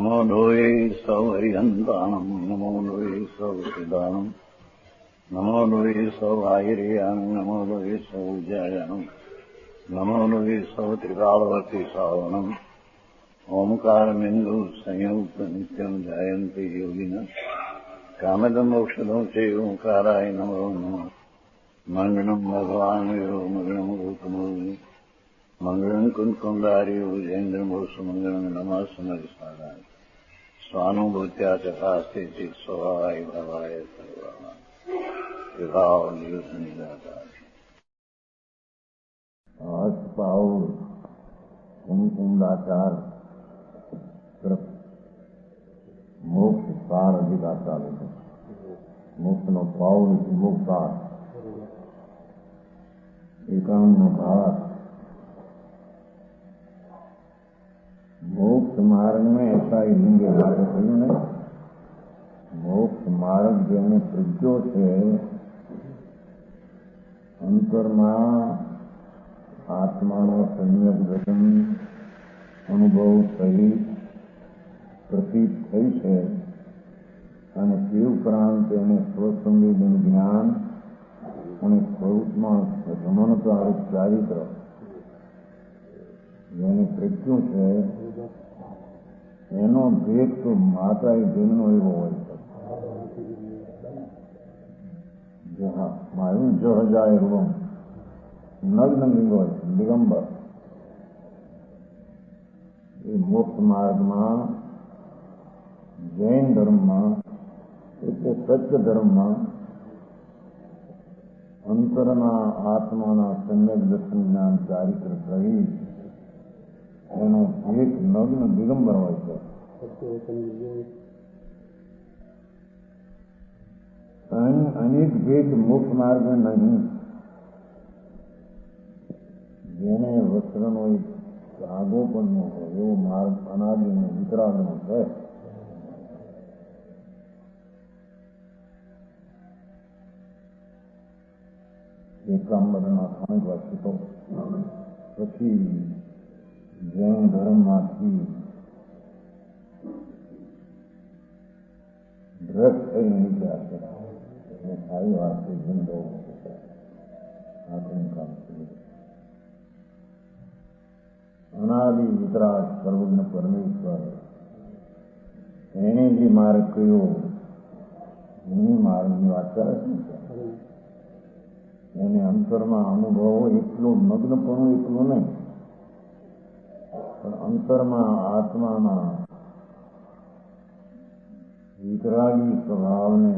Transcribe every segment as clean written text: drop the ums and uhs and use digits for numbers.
નમો લોહે સૌ હરિહંતાણમ નમો લોહે સૌ સિદાનમ નમો લોહે સૌ આયર્યાણમ નમો લોહે સૌ જયાણમ નમો લોહે સૌ ત્રિકાળવતી સાવણમ ઓમકારમિંદુ સંયુક્ત નિત્યમ જાયંતી યોગિના કામદમ ઔષધમ છે ઓંકારાય નમો નમઃ મંગળમ ભગવાન વિરો મંગળમ ગૌતમોની મંગળમ કુંકુંદાર્યો જૈન્દ્રમો સુમંગળમ નમઃ સમરસારાય સ્વાનુભૂત્યા ચકાસ્તે ચિત સ્વભાવાય ભવાય સર્વા વિભાવ નિયુત નિરાકાર પાઉલ કુંકુંદાચાર તરફ મોક્ષ સાર અધિકાર ચાલે છે. મોક્ષનો પાઉલ મોક્ષાર એકાંતનો ભાવ मोक्ष मार्ग में ऐसा ही लिंगे बात कही नहीं. मोक्ष मार्ग જેને પ્રજ્ઞો છે અંતરમાં આત્માનો સમ્યક દર્શન અનુભવ સહિત પ્રતીત થઈ છે અને તે ઉપરાંત એને સ્વસંવેદન જ્ઞાન અને સ્વરૂપમાં રમણતા ચારિત્ર જેને પ્રજ્ઞો છે એનો ભેદ તો માતા જન્મનો એવો હોય છે. મારું જ હજાય રૂમ નગ્ન લિંગો દિગંબર એ મોક્ષ માર્ગમાં જૈન ધર્મમાં એટલે સત્ય ધર્મમાં અંતરના આત્માના સમ્યક દર્શન જ્ઞાન ચારિત્ર સહિત એનો એક નગ્ન દિગંબર હોય છે. અનેક ભેદ મોક્ષ માર્ગ નહીં. જેને વસ્ત્રનો એક ધાગો પણ ન હોય એવો માર્ગ અનાદિનો વિતરાગનો છે. એકાંબરના ખાંડ વાંચતો પછી જૈન ધર્મમાંથી ડ્રગ થઈ નીકળ્યા છે. સારી વાત છે. જિંદો આપણું કામ કર્યું. અનાદિ વિતરાગ સર્વજ્ઞ પરમેશ્વર એને જે માર્ગ કયો એની માર્ગની વાત કરે છે. એને અંતરમાં અનુભવો એટલો નગ્નપણું એટલું નહીં પણ અંતરમાં આત્માના વિતરાગી સ્વભાવને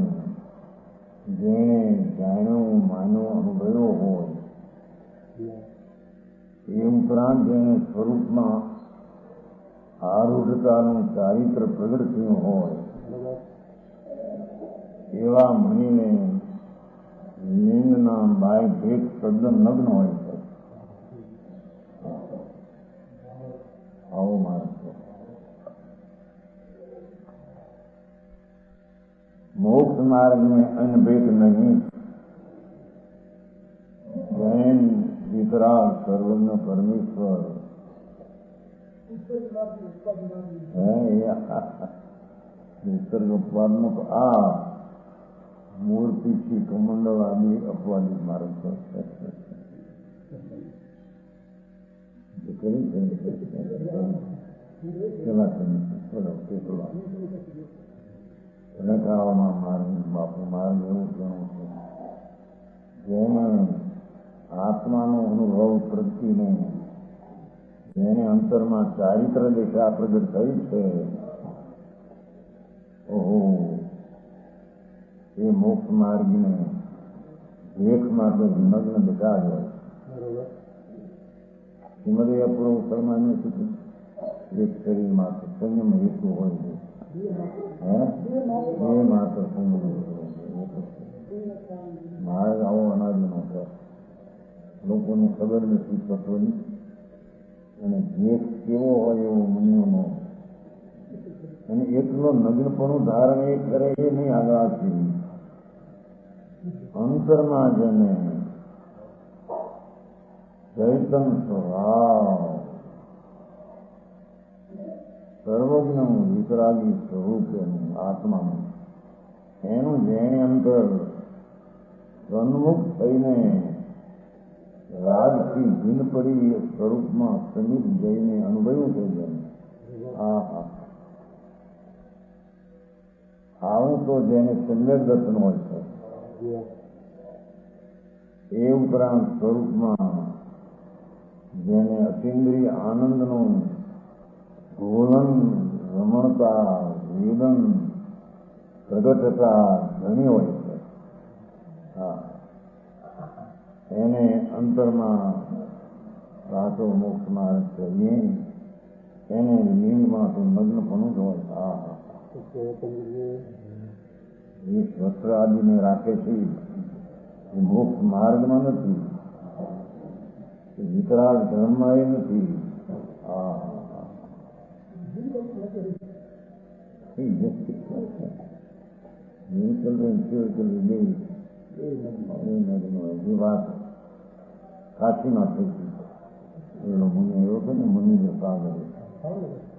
જેણે જાણ્યો માન્યો અનુભવ્યો હોય એ ઉપરાંત જેને સ્વરૂપમાં આરૂઢતાનું ચારિત્ર પ્રગટ થયું હોય એવા મનીને લિંગના બાય ભેદ તદ્દન નગ્ન હોય છે. આવો માર્ગ છે. मोक्ष मार्ग में अन्य भेद नहीं. जैन वितराग सर्वज्ञ परमेश्वर निसर्ग अपवाद आ मूर्ति की कमंडवादी अपवादी मार्ग पर રખાવામાં માર્ગ બાપુ માર્ગ એવું ઘણું છે. જેને આત્માનો અનુભવ પ્રગટીને જેને અંતરમાં ચારિત્ર દિશા પ્રગટ થઈ છે ઓહો એ મોક્ષ માર્ગને ભેખમાં તો નગ્ન દિશા જ હોય. શ્રીમદ અપૂર્વ મુસલમાનને સુધી એક શરીરમાં સંયમ હેતુ હોય છે. એ માત્ર માર્ગ આવો અનાદિનો છે. લોકોને ખબર નથી તત્વની અને ભેખ કેવો હોય એવો મુનિઓનો અને એટલો નગ્નપણું ધારણ એ કરે એ નહીં આગળથી અંતરમાં જેને ચૈતન સ્વભાવ સર્વજ્ઞ વિતરાગી સ્વરૂપ એનું આત્માનું એનું જેણે અંતર સન્મુખ થઈને રાજથી ભીન પડી સ્વરૂપમાં સમીપ જઈને અનુભવ્યું છે જેને આવું તો જેને સમ્યક દર્શન હોય છે એ ઉપરાંત સ્વરૂપમાં જેને અતિન્દ્રિય આનંદનું ઘોલન રમણતા વેદન પ્રગટતા ઘણી હોય છે એને અંતરમાં રાતો મોક્ષ માર્ગ છે એને લીંગમાં તો મગ્ન પણ જ હોય એ વસ્ત્ર આદિને રાખે છે એ મોક્ષ માર્ગમાં નથી, વિતરાગ ધર્મમાં એ નથી. વાત કાશીમાં થઈ હતી. એનો મુનિ એવો છે ને મુનિ સાગર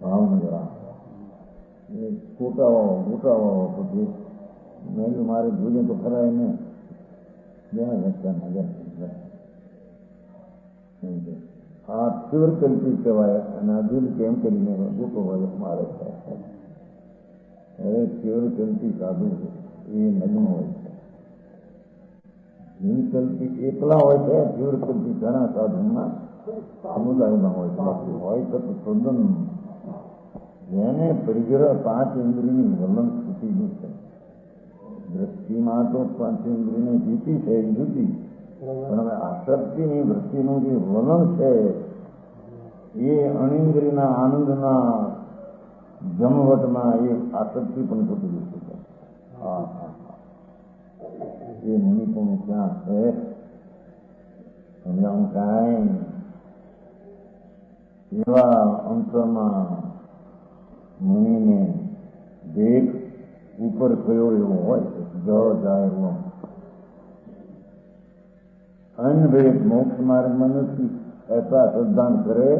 ભાવનગર ગોટાવાળો પછી મેં મારે જોઈએ તો ખરા એને આ તીવ્ર કલ્પી કહેવાય અને આ દિલ કેમ કરીને ગોટો મારે હવે તીવ્ર કલ્પી સાધુ એ નગ્ન હોય છે. કલ્પી એકલા હોય છે, તીવ્ર કલ્પી ઘણા સાધુના સમુદાયમાં હોય તો તદ્દન જેને પરિગ્રહ પાંચ ઇન્દ્રિયની વલણ સ્થિતિનું છે. દ્રષ્ટિમાં તો પાંચ ઇન્દ્રિયની જીતી છે એ જુદી, પણ હવે આસક્તિની વૃત્તિનું જે વલણ છે એ અણિન્દ્રિયના આનંદના જમવટમાં એ આસક્તિ પણ થતી જશે. એ મુનિ પણ ક્યાં છે સમજાવું કાંઈ એવા અંતરમાં મુનિને દેખ ઉપર કયો એવો હોય છે જ જાય એવો अन्य भेद मोक्ष मार्ग मनुष्य ऐसा श्रद्धान करे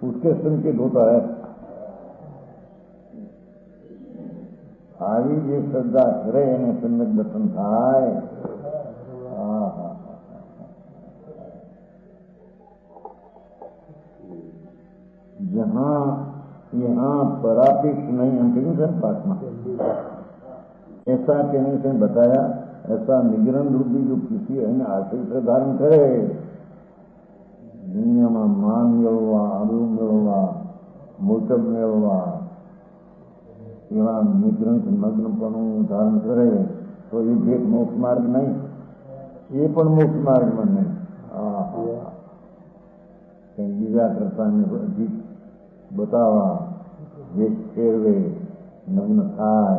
उसके संकेत होता है. આવી જે શ્રદ્ધા કરે એને સમ્યક દર્શન થાય. जहाँ यहाँ परापेक्ष नहीं, हम कहेंगे सर पास में ऐसा कहने से बताया ऐसा निग्रहण रूपी जो किसी अन्य आश्रय से धारण करे दुनिया में मान मेळवा आबरू मेळवा मोटब मेळवा एवं निग्रह मग्नपणु धारण करे तो ये भेद मोक्ष मार्ग नहीं, ये पण मोक्ष मार्ग में नहीं. कहीं बीजा करता अधिक बतावा वेश फेरवे नग्न थाय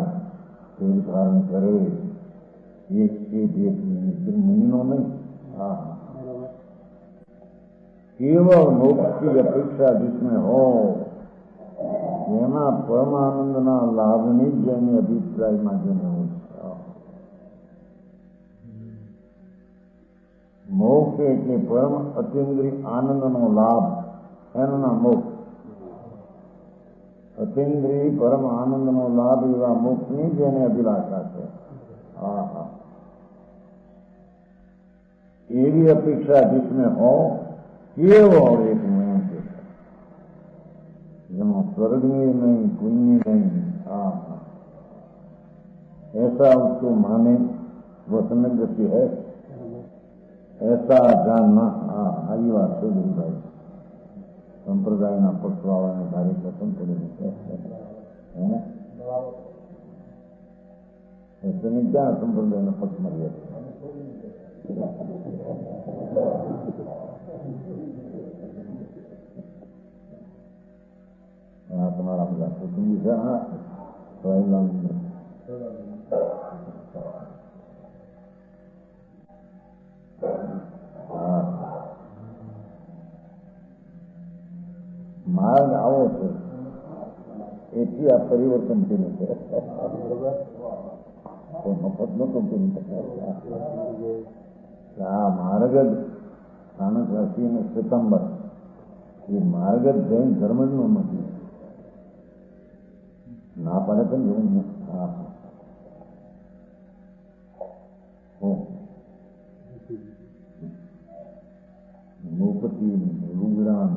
तेल धारण करे एक मुनिनो नहीं. केवल मोक्ष की अपेक्षा जिसमें हो જેમાં પરમાનંદના લાભની જ જેની અભિપ્રાયમાં જેને હોય મોક્ષ એટલે પરમ અતિન્દ્રિય આનંદનો લાભ, એનું નામ મોક્ષ. અતિન્દ્રિય પરમ આનંદનો લાભ એવા મોક્ષની જેને અભિલાષા છે. એવી અપેક્ષા जिसमें हो केवल एक में जमा स्वर्ग में नहीं पुण्य नहीं. ऐसा उसको माने वो सम्यक दृष्टि है, ऐसा जानना. आई बात है गुरु भाई संप्रदायના પક્ષવાળાને ભારે પસંદ પડેલું છે. તમે ક્યાં સંપ્રદાયના પક્ષમાં રહ્યા છો? તમારા બધા કુટુંબી છે. માર્ગ આવો છે એથી આ પરિવર્તન થયું છે. મફત નો કંપની આ માર્ગ જ સ્થાનક રાશિ અને શ્વેતાંબર એ માર્ગ જ જૈન ધર્મ જ નો નથી. ના પાડે પણ જોવું ને. હા નૃપતિ રુગ્રામ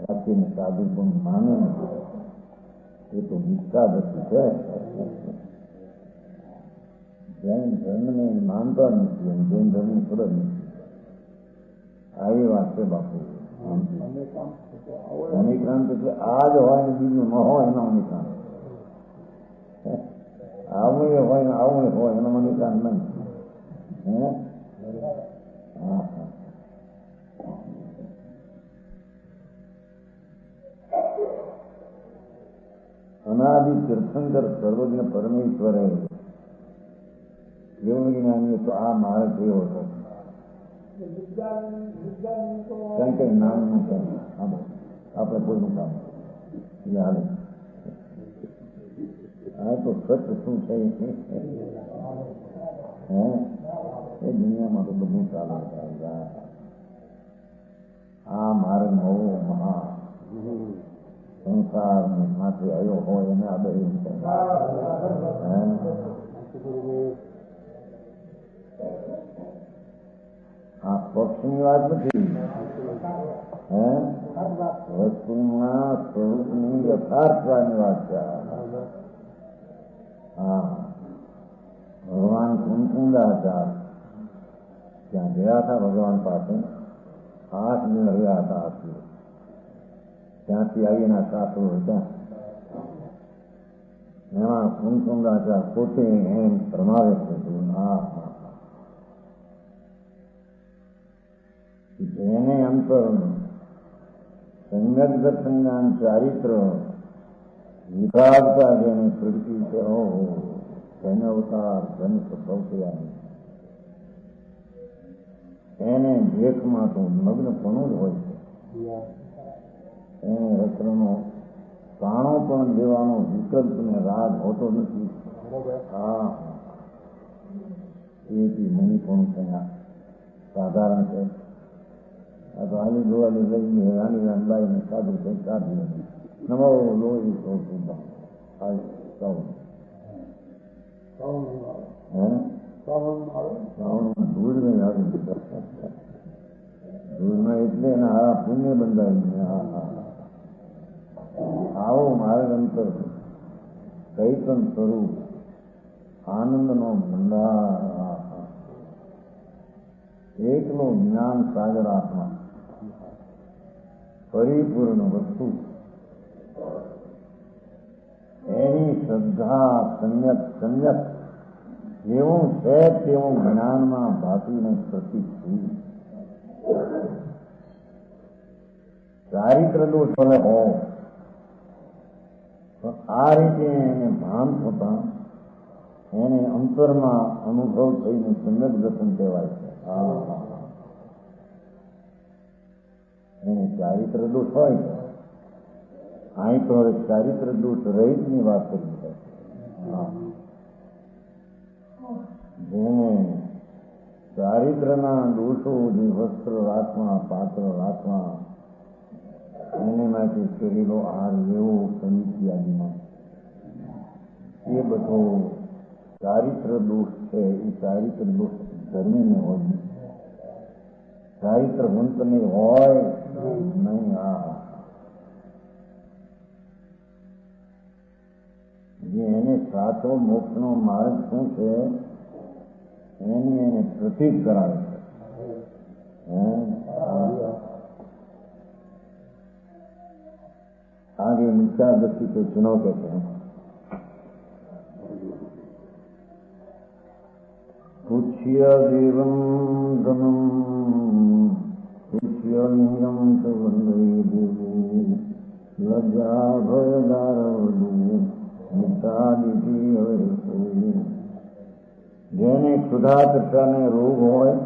રાખીને સાધુ પણ માને એ તો નિષ્ઠાગતિ છે. જૈન ધર્મને માનતા નથી અને જૈન ધર્મની ખબર નથી. આવી વાત છે બાપુ. અનિક્રાંત એટલે આ જ હોય ને બીજું ન હોય એનો અનિક્રાંત. આવું એ હોય ને આવું એ હોય એનો અનિક્રાંત નહીં. હા અનાદિ તીર્થંકર સર્વજ્ઞ પરમેશ્વરે એવું જ્ઞાનીએ તો આ માર્ગ થયો હતો. કઈ કઈ નામ નું કામ આપણે કોઈનું કામ એટલે હાલે. આ તો સત્ય શું છે એ દુનિયામાં તો બધું ચાલે. આ માર્ગ નવો મહા સંસાર માંથી આવ્યો હોય એને આદર આ પક્ષની વાત નથી. વસ્તુના સ્વરૂપની યથાર્થવાની વાત છે. હા ભગવાન કુંકુંડા હતા ત્યાં ગયા હતા ભગવાન પાસે 8 દિન રહ્યા હતા. આપ્યું ત્યાંથી આવીને સાસુ હતા એમાં કુંકુંડાચાર પોતે એમ પ્રમાવે છે. એને અંતર સમ્યક દર્શન ચારિત્ર વિભાગતા જેને પૃથ્વી છે ધન અવતાર ધન સ્વભાવ થયા એને ભેખમાં તો મગ્નપણું જ હોય છે. એને રત્નનો કાણો પણ દેવાનો વિકલ્પ ને રાગ હોતો નથી. હા એથી મની પણ ત્યાં સાધારણ છે. આ તો આલી જોવાની લઈને રાણી રામબાઈને સાધુ છે કાઢી નમો લોહી સૌ સુધા સૌ ધૂળમાં આવી ધૂળમાં એટલે એના પુણ્ય બંધાય. આવો માર્ગ અંતર ચૈતન સ્વરૂપ આનંદનો ભંડાર એકનો જ્ઞાન સાગર આત્મા પરિપૂર્ણ વસ્તુ એની શ્રદ્ધા સંયત જેવું છે તેવું જ્ઞાનમાં ભાતીને પ્રતિક થયું. ચારિત્ર દોષ ભલે હોય તો આ રીતે એને ભાન થતા એને અંતરમાં અનુભવ થઈને સમ્યક દર્શન કહેવાય છે. એને ચારિત્ર દોષ હોય છે. અહીં તો હવે ચારિત્ર દોષ રહિતની વાત કરી છે. જેને ચારિત્રના દોષો જે વસ્ત્ર રાખવા પાત્ર રાખવા એને માટે શરીરો આહાર લેવો ઇત્યાદિમાં એ બધો ચારિત્ર દોષ છે. એ ચારિત્ર દોષ ધર્મીને હોય ચારિત્ર વંતને હોય નહીં. જે એને સાચો મોક્ષનો માર્ગ શું છે એની એને પ્રતીક કરાવે છે. आगे मिथ्या दृष्टि को चुनाव कहते हैं. पुष्य देवं धनम पुष्य लिंगम च वंदे देवी लज्जा भय दारवदु मिथ्यादिति अवैसोई. જેને ક્ષુધા તૃષાને રોગ હોય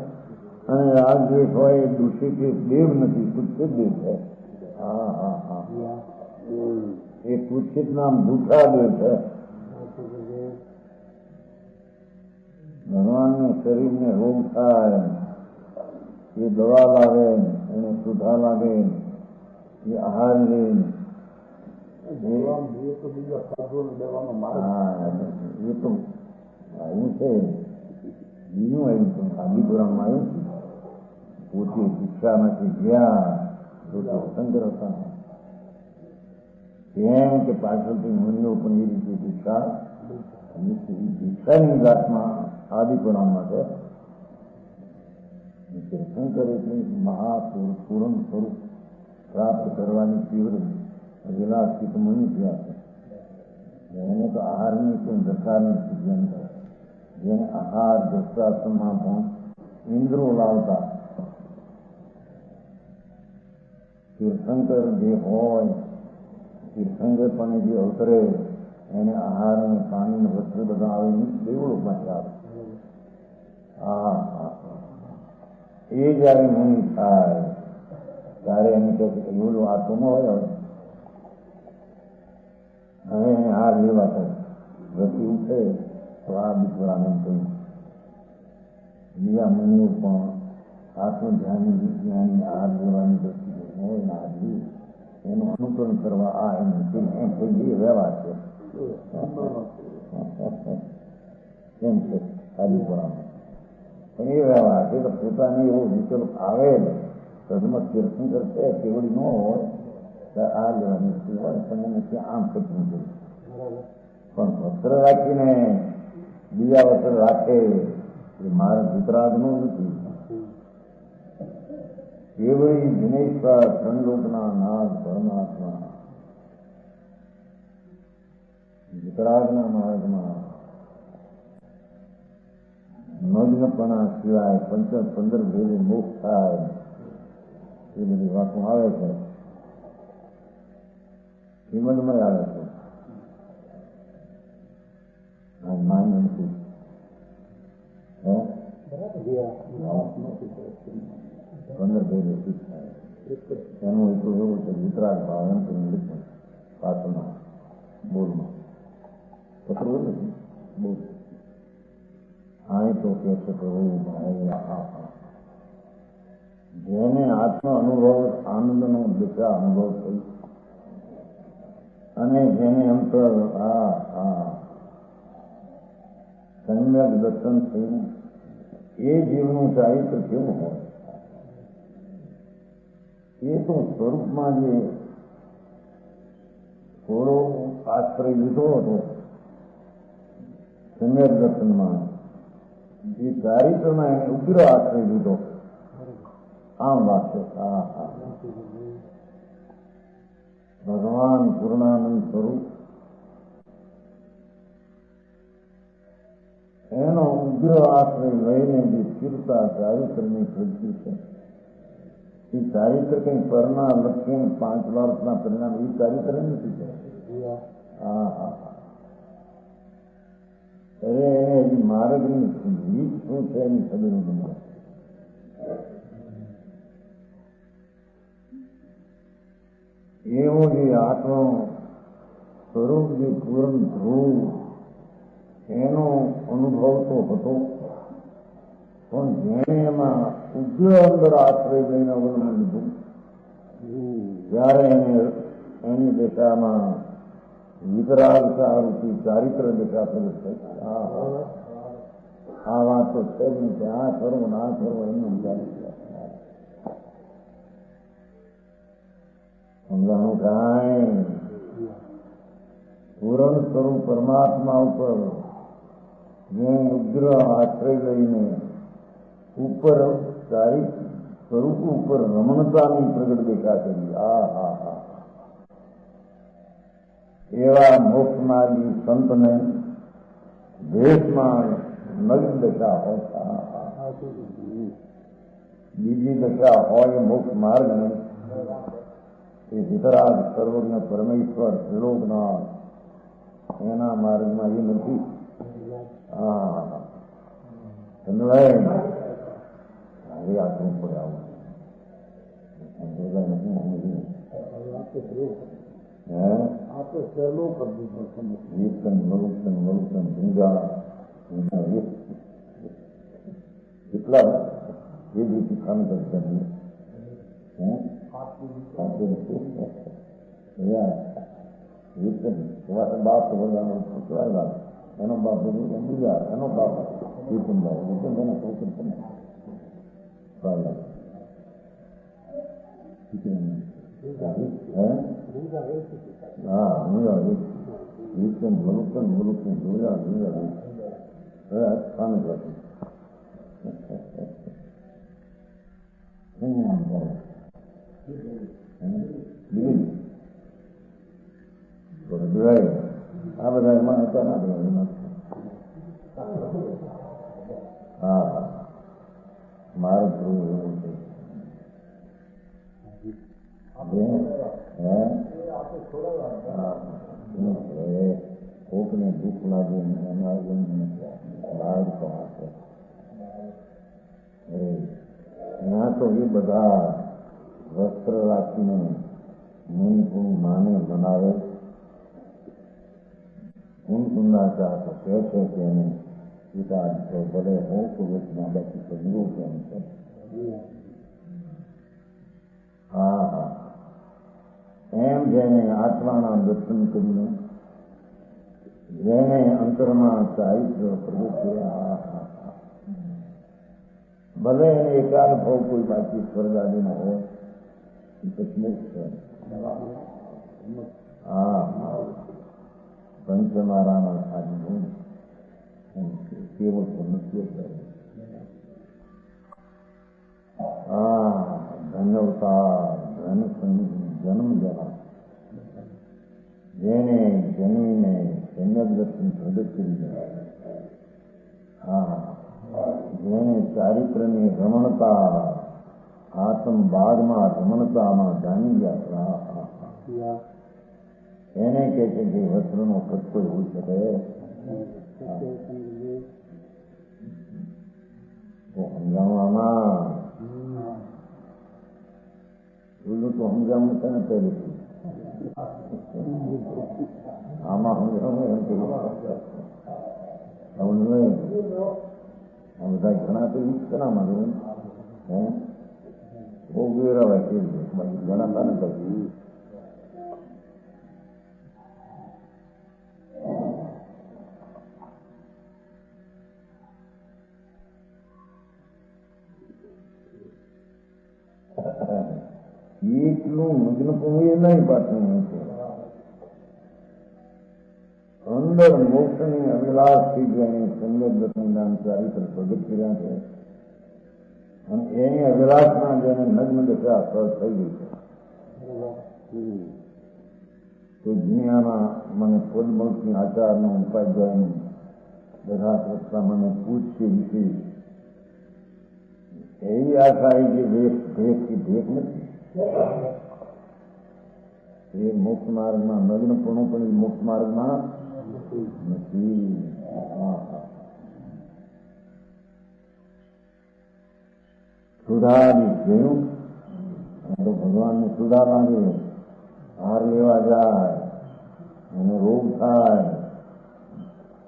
અને રાગદ્વેષ હોય એ દૂષિત દેવ નથી, કુત્સિત દેવ છે. એ કુત્સિત નામ જૂઠા દેવ છે. ભગવાનને શરીરને રોગ થાય એ દવા લાવે એને સુધા લાગે એ આહાર લે એ તો આવ્યું છે, બીજું આવ્યું પણ આદિપુરાણમાં આવ્યું છે. પોતે શિક્ષામાંથી ગયા તો શંકર હતા કેમ કે પાછળથી મુનિઓ પણ એ રીતે શિક્ષાની જાતમાં આદિપુરાણમાં છે. શંકર એટલે મહાપુરુષ પૂર્ણ સ્વરૂપ પ્રાપ્ત કરવાની તીવ્ર વિલાસિત મુનિ થયા છે. એને તો આહારની કોઈ દરકાર નથી. જેને આહાર દશાશ્રમમાં પણ ઇન્દ્રો લાવતા તીર્થંકર જે હોય, તીર્થંકર પણ જે અવતરે એને આહાર અને પાણી વસ્ત્ર બધા આવે દેવળોમાંથી આવે. એ જયારે મુનિ થાય ત્યારે એને કહે છે કે એવું આ તો ન હોય. હવે એને હાર લેવા થાય ગતિ ઉઠે તો આ દીકરાને કહ્યું. બીજા મુનિઓ પણ આત્મધ્યાનની હાર લેવાની દ્રષ્ટિ હોય ને હાર લે એનું અનુકરણ કરવા આ એનું એ વ્યવહાર છે. કેમ છે આદિપુરામાં પણ એ વ્યવહાર છે. તો પોતાને એવો વિકલ્પ આવે સદમત તીર્થંકર છે કેવડી ન હોય તો આ લેવાની હોય પણ એને ત્યાં આમ કટવું જોઈએ. પણ વસ્ત્ર રાખીને બીજા વસ્ત્ર રાખે એ મારા વિતરાગનું નથી. કેવળી દિનેશ્વર ત્રણલોકના નાથ પરમાત્મા વિતરાગના માર્ગમાં મગ્નપણા સિવાય 15 ભેદે મોક્ષ થાય એ બધી વાતો આવે છે. શ્રીમદમાં આવે છે. માન્ય નથી 15 ભેદે સિદ્ધ થાય. એનું એટલું એવું છે વિતરાગ ભાવ એમ કરીને લીધું પાછળના બોલમાં પકડવું નથી બોલ. હા તો કે છે પ્રભુ જેને આત્મ અનુભવ આનંદનો દિશા અનુભવ થયો અને જેને અંતર સમ્યક દર્શન થયું એ જીવનું ચારિત્ર કેવું હોય એ તો સ્વરૂપમાં જે થોડો આશ્રય લીધો હતો સમ્યક દર્શનમાં એ ચારિત્રમાં એને ઉગ્ર આશ્રય લીધો. આમ વાત છે. ભગવાન પૂર્ણાનંદ સ્વરૂપ એનો ઉગ્ર આશ્રય લઈને જે સ્થિરતા ચારિત્રની પ્રગતિ છે એ ચારિત્ર કંઈ પરના લક્ષ્ય 5 વર્ષના પરિણામ એ ચારિત્ર નથી. અરે એને હજી માર્ગની રીત શું છે એની ખબર નથી. એવો જે આત્મ સ્વરૂપ જે પૂર્ણ ધ્રુવ એનો અનુભવ તો હતો પણ જેને એમાં ઉગ્ર અંદર આશ્રય લઈને અવલંબન લીધું ત્યારે એને એની દિશામાં વિતરાગતા રૂપી ચારિત્ર દિશા પ્રગટ થઈ. આ વાત તો છે જ નહીં કે આ કરવો ને આ કરવો એનું ચારિત્ર સમજાણું કાંઈ પૂરણ સ્વરૂપ પરમાત્મા ઉપર જેને ઉગ્ર આશ્રય લઈને ઉપર સ્વરૂપ ઉપર રમણતાની પ્રગટ દેખા કરી. એવા મોક્ષ માર્ગી સંતને દેશમાં નવી દશા હોય, બીજી દશા હોય મોક્ષ માર્ગને એ વિતરાગ સર્વજ્ઞ પરમેશ્વર ત્રિલોકનાથ એના માર્ગમાં એ નથી. હવે આટલું પડે આવું કેટલા એ રીતે કામ કરતા બાપ બધાનો છોકરા એનો બાપ બીજા એનો બાપ વિપિનભાઈ વિપિન એના છોકરો તમે હા વિપિન ભલુકન જોયા કામ કરતું આ બધા એમાં હતા ના હા મારે થોડું એવું છે કોકને દુઃખ લાગે એના બહાર તો આપે ત્યાં તો એ બધા વસ્ત્ર રાખીને મણિપુર માને બનાવે કુંદા તો કહે છે કે એને પિતા તો ભલે હું તો વેચના બાકી તો નિરો કેમ છે હા હા એમ જેને આત્માના દર્શન કરીને જેને અંતરમાં ચારિત્ર પ્રગટ કર્યા ભલે એને એકાદ ભાવ કોઈ બાકી સ્વર્ગ આદિનો હોય પછી છે હા પંચમારાના સાધુ કેવળ નથી હા ધન્યવતાર જન્મ જરા જેને જન્મીને સમ્યક દર્શન પ્રગટ કરી જાય હા જેને ચારિત્રની રમણતા આત્મ બાદમાં રમણતામાં જાણી ગયા એને કે છે કે વસ્ત્રનો કચ્છો હોઈ શકે તો સમજાવવામાં પેલું તો સમજાવવું છે ને પહેલેથી આમાં સમજાવવું એમ કે આ બધા ઘણા તો ઈચ્છનામાં જોયું હે બહુ વેરાવાય કેવી બાકી ગણાતા ને પછી એટલું મગ્ન પણ એ નહીં પાછું અંદર મોક્ષની અભિલાષથી જેને સંગત દર્શન ચારિત્ર પ્રગટ કર્યા છે અને એની અભિલાષમાં જેને નગ્ન દશા થઈ ગઈ છે તો દુનિયાના મને પદમોક્ષની આચારનો ઉપાધ્યાયનું બધા પ્રશ્ન મને પૂછશે વિશે એવી આશા એ જે ભેટથી ભેટ નથી એ મોક્ષ માર્ગમાં નગ્નપણું પણ એ મોક્ષ માર્ગમાં નથી સુધારી ગયું તો ભગવાનને સુધાર માંગે હાર લેવા જાય એને રોગ થાય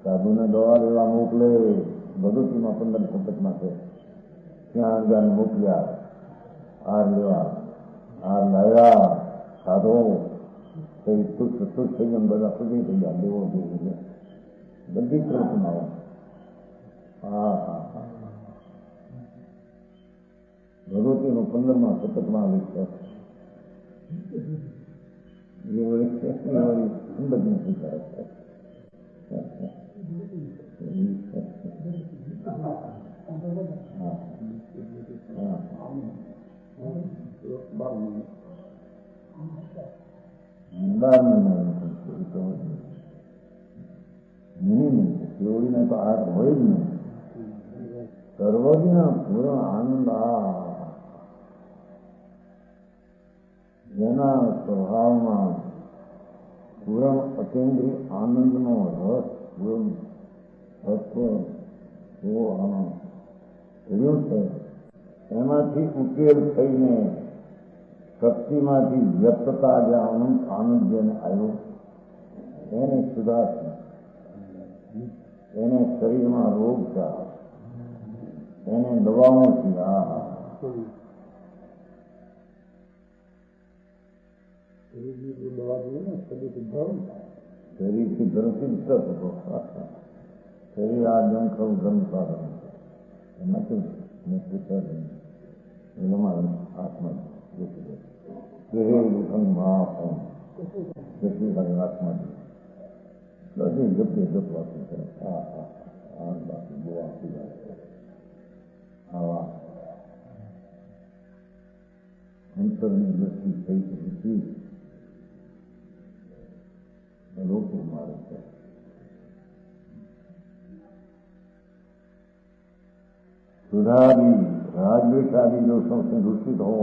સાધુને દવા લેવા મોકલે ભગવતીમાં 15 સંકટમાં છે ત્યાં આગળ મોકલ્યા હાર લેવા હાર લાવ્યા સાધો તુષ્ટ થઈ ગયા બધા સુધી થઈ ગયા દેવો જોઈએ બધી કલ્પનાઓ હા હા હા ભગવતીનું 15માં સતતમાં વિશ્વાસ એ વળી સુંદર નથી કરે કેવડીને તો આ હોય જ નહીં સર્વજ્ઞ પૂર્ણ આનંદ જેના સ્વભાવમાં પૂર્ણ અકેન્દ્રીય આનંદનો રસ પૂર્ણ તત્વ એવો આનંદ રહ્યો છે એમાંથી ઉકેલ થઈને શક્તિમાંથી વ્યક્તતા જે આનંદ જેને આવ્યો એને સુધાર એને શરીરમાં રોગ થયા એને દવાઓથી शरीर की धर्म सिद्ध हो शरीर आजम करो धर्म साधन मैं पूछा नहीं आत्मा महान आत्मा जब जब बात करें बाकी वो आपकी बात आवाज अंतरनी दृष्टि सही दृष्टि लोग मारे थे सुधारी राजवेशादी दोषों से दूषित हो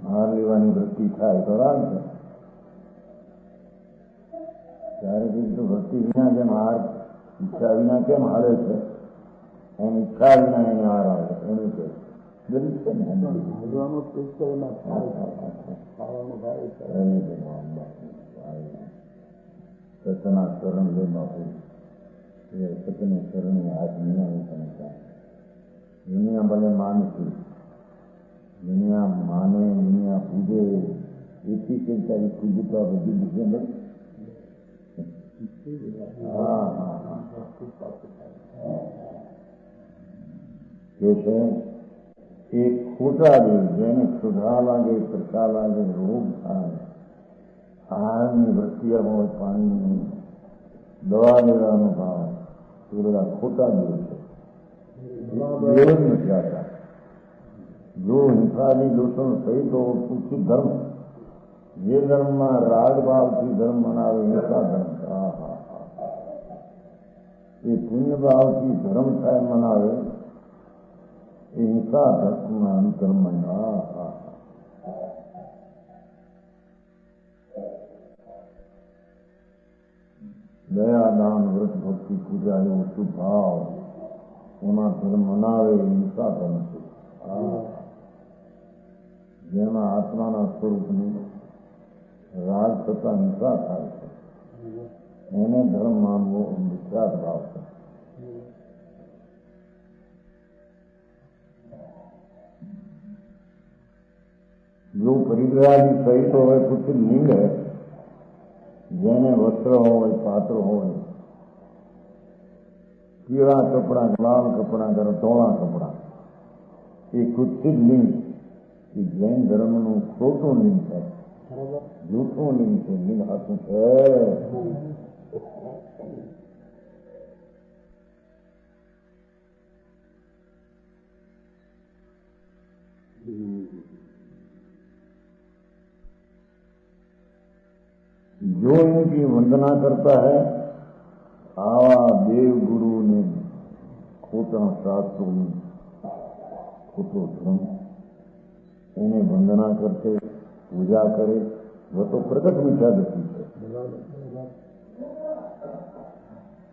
हार लेवानी वृत्ति था तो राग है ત્યારે બીજું ભક્તિ વિના જેમ હાર ઈચ્છા વિના કેમ હારે છે એમ ઈચ્છા વિના એને હાર આવે એનું છે ગરીબ છે ને સતના શરણ લે બાપુ એ સતને શરણે હાથ વિના સમજતા દુનિયા ભલે માનતી દુનિયા માને દુનિયા પૂજે એથી ચિંતા પૂજતા બધી ડિસેમ્બર जैसे एक खोटा भी जैने सुधा लागे प्रचा लागे रोग थाय आहार में वृत्तिया हो पानी में दवा लेवा भाव तो बड़ा खोटा भी नहीं जाता जो हिंसादी दोषों सही तो उचित धर्म ये धर्म में राग भाव की धर्म मनावे हिंसा धर्म ये पुण्य भाव की धर्म था मनावे हिंसा धर्म में अंतर मना दया दान व्रत भक्ति पूजा एवं शुभ भाव एमा धर्म मनावे हिंसा धर्म से जेना आत्मा स्वरूप ने राग तथा हिंसा થાય છે એને ધર્મ માનવો વિશ્વાસ ભાવ છે जो परिग्रहादी सहित हो कुछ लिंग है जेने वस्त्र हो पात्र हो पीला कपड़ा लाल कपड़ा कर धोला कपड़ा ये कुछ लिंग जैन धर्म नु खोटू लिंग है झूठो लिंग છે लिंग हाथों છે जो इनकी वंदना करता है आवा देव गुरु ने खोटा शास्त्रों में खोटो धर्म इन्हें वंदना करते पूजा करे वो तो प्रकट मिथ्या दृष्टि है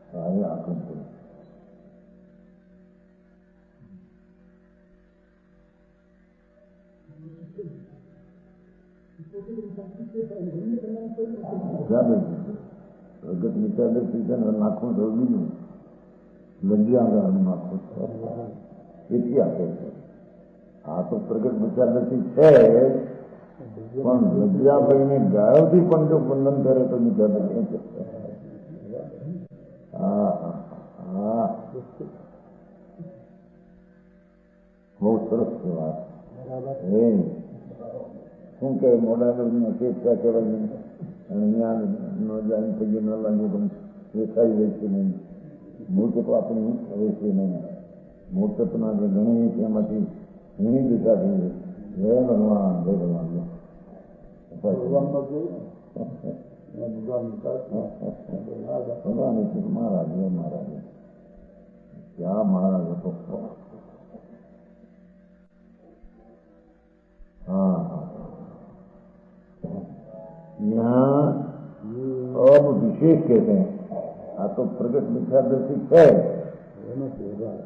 सारे आकम को प्रगट मिथ्या दृष्टि છે ને નાખું તો બીજું લજ્જાગાર નાખું એથી આપે છે આ તો પ્રગટ મિથ્યા દૃષ્ટિ છે પણ લજ્જાભાઈને ગાયોથી પણ જો વંદન કરે તો મિથ્યા દૃષ્ટિ બહુ સરસ છે વાત શું કે મોડા ગરમીમાં ચેતતા કહેવાય અને અહીંયા ન જાય પગે ન લાગે પણ દેખાઈ વેચે નહીં મૂર્ત તો આપણી વેચે નહીં મૂર્તના જે ઘણી એમાંથી ઘણી દિશા થઈ જય ભગવાન ભગવાન મહારાજ મહારાજ ક્યાં મહારાજ હતો यहाँ अब विशेष कहते हैं आ तो प्रगट मिथ्यादर्शी है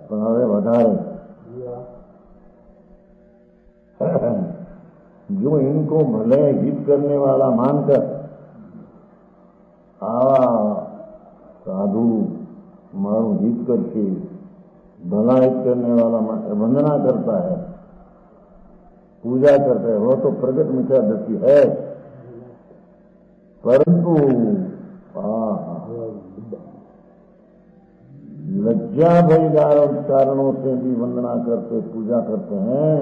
पण हवे वधारे जो इनको भले हित करने वाला मानकर आवा साधु मारू हित करके भला हित करने वाला वंदना करता है पूजा करते हैं, वो तो प्रगट मिथ्या दृष्टि है, परंतु लज्जा भय कारणों से भी वंदना करते पूजा करते हैं,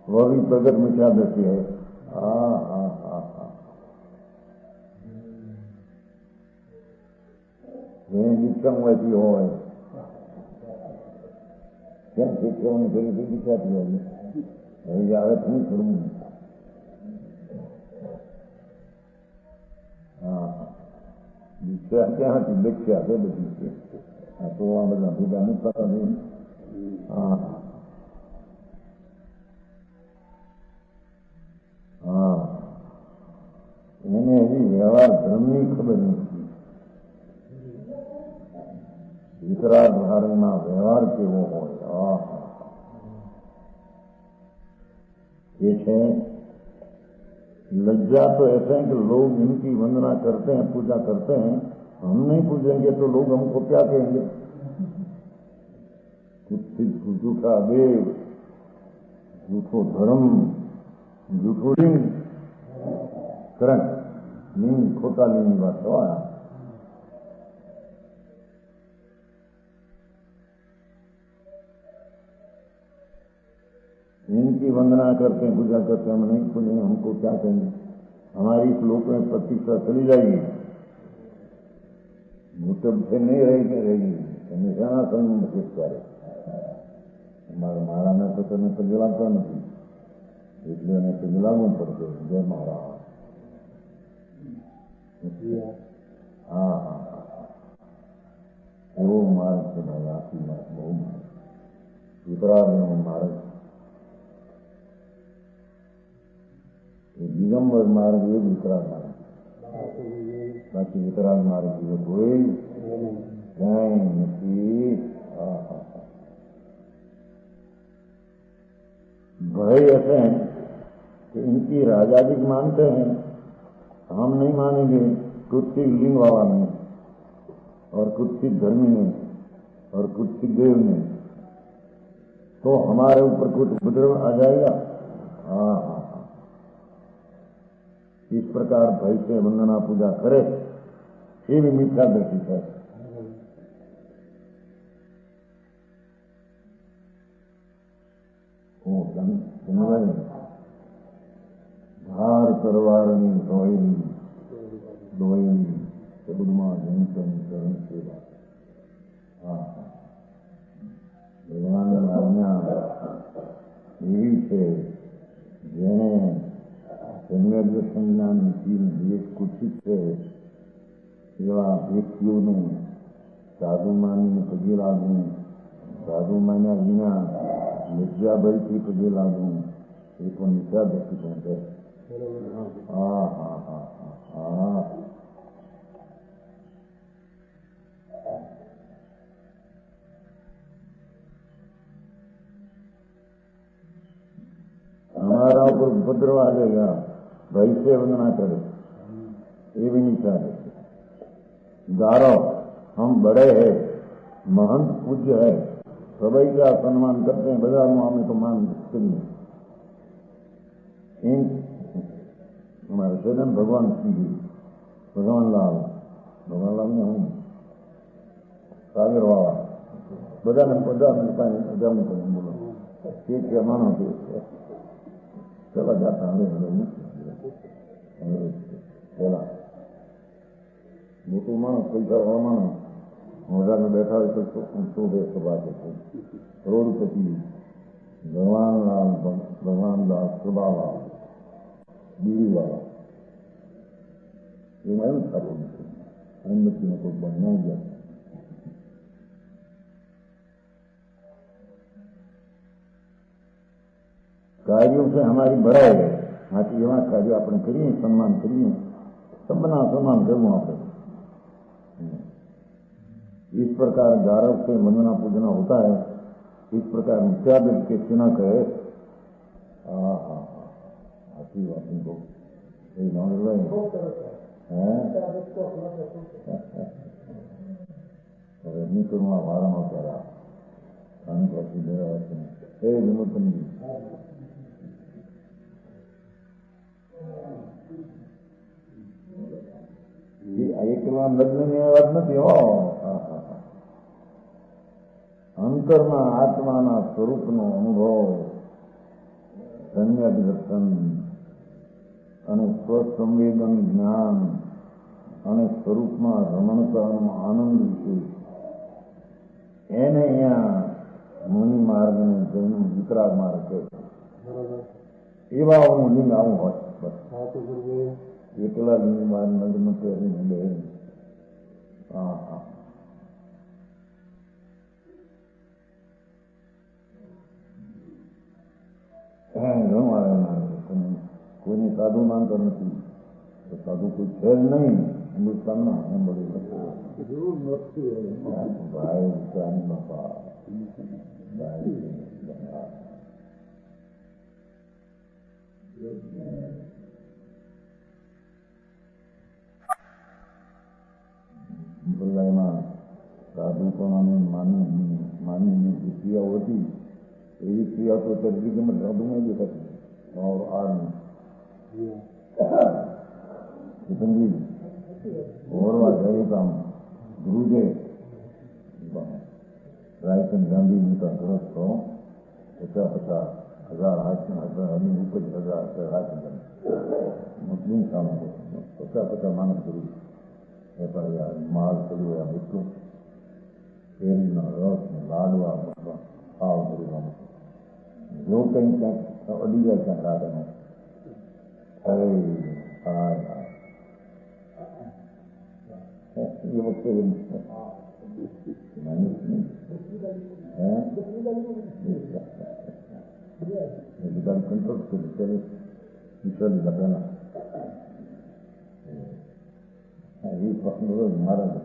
वह भी प्रगट मिथ्या दृष्टि है। जिसका वैसी हो क्या शिक्षण फिर भी दिखाती होगी जावे नहीं करूंगी। क्या लक्ष्य है बची तो બધા ભેગા નથી થતા નહીં। એને હજી વ્યવહાર ધર્મની ખબર નથી। દીકરા ધારણના વ્યવહાર કેવો હોય ये है। लज्जा तो ऐसा है कि लोग इनकी वंदना करते हैं, पूजा करते हैं, हम नहीं पूजेंगे तो लोग हमको क्या कहेंगे? झूठा देव, झूठो धर्म, झूठो लिंग, करण लिंग खोटा लिंग बात तो आया। इनकी वंदना करते हैं, पूजा करते हैं, हम नहीं पूजेंगे, हमको क्या कहेंगे? हमारी इस लोक में प्रतिष्ठा चली जाएगी, मुतब से नहीं रहेगी निशाना संग करे। मारा ने तो तने तो जलाता नहीं, इसलिए ने तो जलावू पड़ते। जय महाराज। वो मार्ग से भाई आपकी बात बहुत वितराग मार्ग, दिगंबर मार्ग ये वितराग मार्ग, बाकी वितराग मार्ग की कोई भय ऐसे हैं कि इनकी राजादी मानते हैं, हम नहीं मानेंगे। कुत्सित लिंग बाबा ने और कुत्सित धर्मी ने और कुत्सित देव ने, तो हमारे ऊपर कुछ उपद्रव आ जाएगा। इस प्रकार भय से वंदना पूजा करे, ये भी मिथ्या दृष्टि है। धार तरवारनी दोयनी सबुदमा जंतन करण सेवा। ભગવાનની આજ્ઞા એવી છે જેને સમ્યક દેશ કુછિત છે એવા વ્યક્તિઓનું સાધુ માનીને પગે લાગવું, સાધુ માન્યા વિના લજ્જાભયથી પગે લાગવું, એ પણ મિથ્યા દૃષ્ટિકોણ છે। हमारा ऊपर उपद्रव आ जाएगा, भय से वंदना करे, ये भी नहीं चाहते। गारो हम बड़े हैं, महंत पूज्य है, सभी का सम्मान करते हैं, बाजार में हमें तो मान करिए। इन हमारे सदन भगवान सिंह जी, भगवान लाल ने हूँ सागर वाला બધા ને બોલો એક જમાનો છે ચલા જાતા હવે પેલા મોટું માણસ પૈસા વાળા માણસ મોઢાને બેઠા હોય તો શું બેસ્ટ વાત છે। કરોડપતિ ભગવાન દાસ સુબાલાલ બીડી વાળા એમાં એવું થતું નથી, અમૃતિને કોઈ બન્યા ગયા। कार्यों से हमारी बढ़ाई है, आती एवं कार्य अपने करिए, सम्मान करिए, सबना सम्मान करूँ आप। इस प्रकार गौरव से वंदना पूजना होता है। इस प्रकार मिथ्या के चिन्ह कहे आती बात को नहीं करूँगा वारम करा हिम्मत नहीं એકલા લગ્નની વાત નથી હો. અંતરના આત્માના સ્વરૂપનો અનુભવ, સમ્યક દર્શન અને સ્વસંવેદન જ્ઞાન અને સ્વરૂપમાં રમણતાનો આનંદ વિશે એને અહીંયા મુનિ માર્ગને જૈન વિતરાગ માર્ગ છે. એવા હું લિંગ આવું હોય એકલા લિંગ બાર નગ્ન કરીને બે. હા હા, ઘણું આવે તમે કોઈને સાધુ માનતો નથી તો સાધુ કોઈ છે જ નહીં હિન્દુસ્તાનમાં. એમ બધું ભાઈ ચાની બાપા સંપ્રદાયમાં સાધુ પણ માનીની જે ક્રિયાઓ હતી એવી ક્રિયા તો તરજીગમાં સાધુમાં જ હતી. સંગીત ઓરવા જયકામ ગુરુદેવ રાયચંદ ગાંધી મોટા સરસ તો 50,000 હાથની ઉપજ 1000 હાથ મુસ્લિમ સામે 50 માણસ કર્યું. વેપારી માલ કર્યું એમ એટલું કેરીના રસ લાડવા ભાવ કર્યું. જો કંઈ ક્યાંક અડી જાય ક્યાંક રાતે એ વખતે કંટ્રોલ કરી વિચારી લીધા પહેલા એ પ્રશ્ન મારા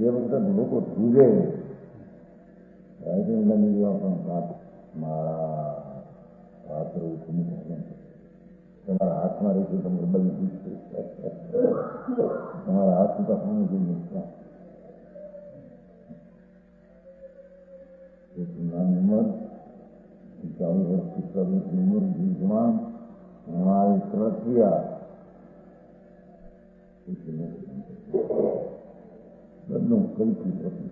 એ વખતે લોકો ધ્રુજે મારા પાત્ર તમારા હાથમાં રહેશે તમે બની પૂછશે તમારા હાથ તો હું જોઈ શકતા. નાની ઉંમર 40 વર્ષ 45 ઉંમર જીવમાં મારી પ્રક્રિયા બધું કલ્પિત હતું.